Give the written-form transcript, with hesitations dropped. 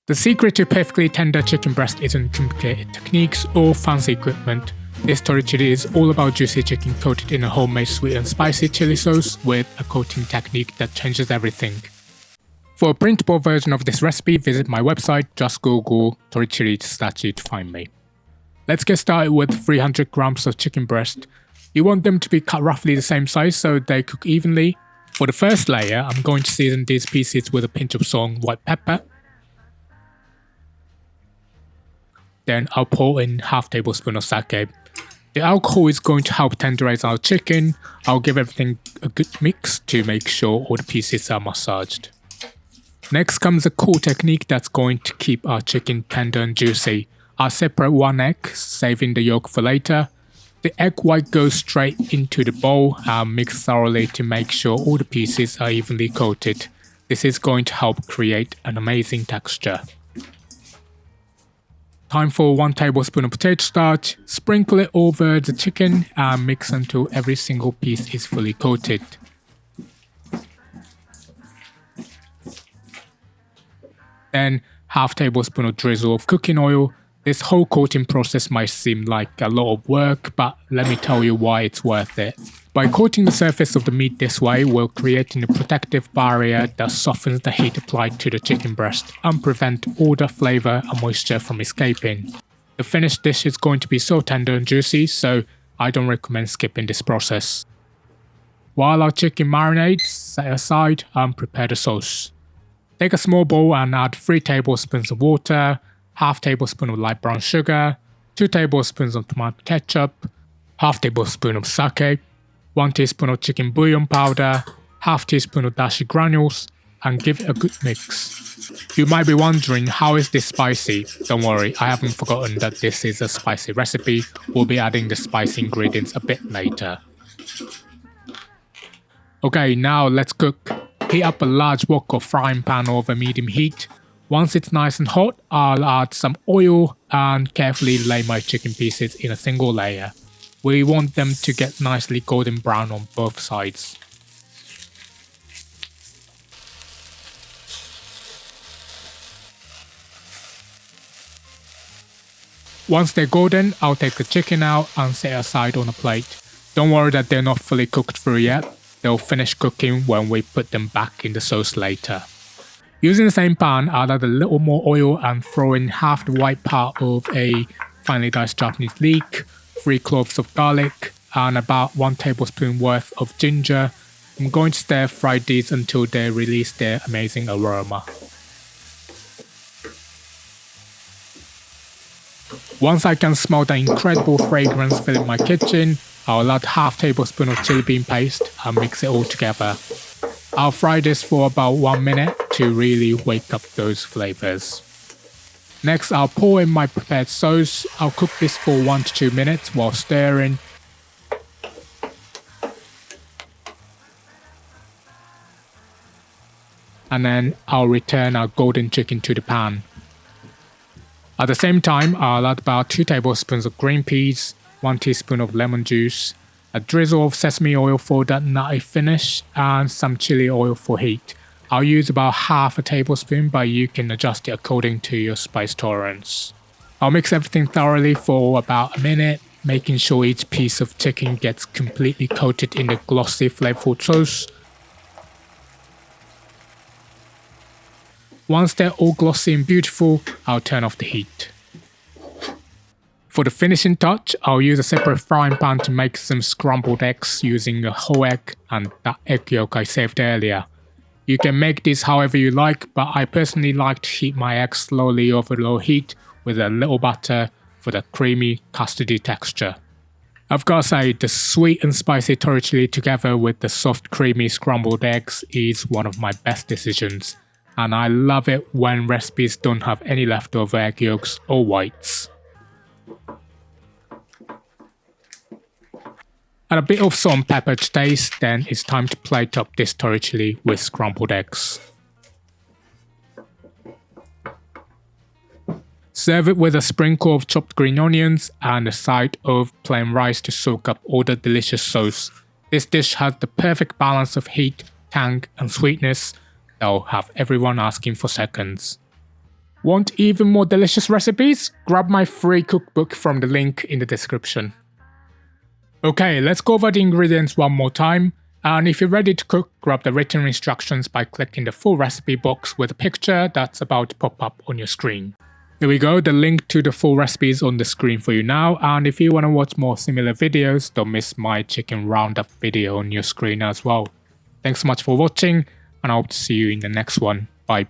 The secret to perfectly tender chicken breast isn't complicated techniques or fancy equipment. This Tori Chili is all about juicy chicken coated in a homemade sweet and spicy chili sauce with a coating technique that changes everything. For a printable version of this recipe, visit my website, just Google Tori Chili statue to find me. Let's get started with 300 grams of chicken breast. You want them to be cut roughly the same size so they cook evenly. For the first layer, I'm going to season these pieces with a pinch of salt and white pepper. Then I'll pour in half tablespoon of sake. The alcohol is going to help tenderize our chicken. I'll give everything a good mix to make sure all the pieces are massaged. Next comes a cool technique that's going to keep our chicken tender and juicy. I'll separate one egg, saving the yolk for later. The egg white goes straight into the bowl and mix thoroughly to make sure all the pieces are evenly coated. This is going to help create an amazing texture. Time for 1 tablespoon of potato starch. Sprinkle it over the chicken and mix until every single piece is fully coated. Then half tablespoon of drizzle of cooking oil. This whole coating process might seem like a lot of work, but let me tell you why it's worth it. By coating the surface of the meat this way, we're creating a protective barrier that softens the heat applied to the chicken breast and prevent all the flavour and moisture from escaping. The finished dish is going to be so tender and juicy, so I don't recommend skipping this process. While our chicken marinates, set aside and prepare the sauce. Take a small bowl and add 3 tablespoons of water, half tablespoon of light brown sugar, 2 tablespoons of tomato ketchup, half tablespoon of sake, 1 teaspoon of chicken bouillon powder, half teaspoon of dashi granules, and give it a good mix. You might be wondering, how is this spicy? Don't worry, I haven't forgotten that this is a spicy recipe. We'll be adding the spicy ingredients a bit later. Okay, now let's cook. Heat up a large wok or frying pan over medium heat. Once it's nice and hot, I'll add some oil and carefully lay my chicken pieces in a single layer. We want them to get nicely golden brown on both sides. Once they're golden, I'll take the chicken out and set aside on a plate. Don't worry that they're not fully cooked through yet. They'll finish cooking when we put them back in the sauce later. Using the same pan, I'll add a little more oil and throw in half the white part of a finely diced Japanese leek, 3 cloves of garlic, and about 1 tablespoon worth of ginger. I'm going to stir fry these until they release their amazing aroma. Once I can smell the incredible fragrance filling my kitchen, I'll add half tablespoon of chili bean paste and mix it all together. I'll fry this for about 1 minute to really wake up those flavors. Next, I'll pour in my prepared sauce. I'll cook this for 1 to 2 minutes while stirring. And then I'll return our golden chicken to the pan. At the same time, I'll add about 2 tablespoons of green peas, 1 teaspoon of lemon juice, a drizzle of sesame oil for that nutty finish, and some chili oil for heat. I'll use about half a tablespoon, but you can adjust it according to your spice tolerance. I'll mix everything thoroughly for about a minute, making sure each piece of chicken gets completely coated in the glossy, flavorful sauce. Once they're all glossy and beautiful, I'll turn off the heat. For the finishing touch, I'll use a separate frying pan to make some scrambled eggs using a whole egg and that egg yolk I saved earlier. You can make this however you like, but I personally like to heat my eggs slowly over low heat with a little butter for the creamy, custardy texture. I've got to say, the sweet and spicy Tori Chili together with the soft, creamy scrambled eggs is one of my best decisions, and I love it when recipes don't have any leftover egg yolks or whites. Add a bit of salt and pepper to taste, then it's time to plate up this Tori Chili with scrambled eggs. Serve it with a sprinkle of chopped green onions and a side of plain rice to soak up all the delicious sauce. This dish has the perfect balance of heat, tang and sweetness that will have everyone asking for seconds. Want even more delicious recipes? Grab my free cookbook from the link in the description. Okay, let's go over the ingredients one more time. And if you're ready to cook, grab the written instructions by clicking the full recipe box with a picture that's about to pop up on your screen. Here we go, the link to the full recipe is on the screen for you now, and if you want to watch more similar videos, don't miss my chicken roundup video on your screen as well. Thanks so much for watching, and I hope to see you in the next one. Bye.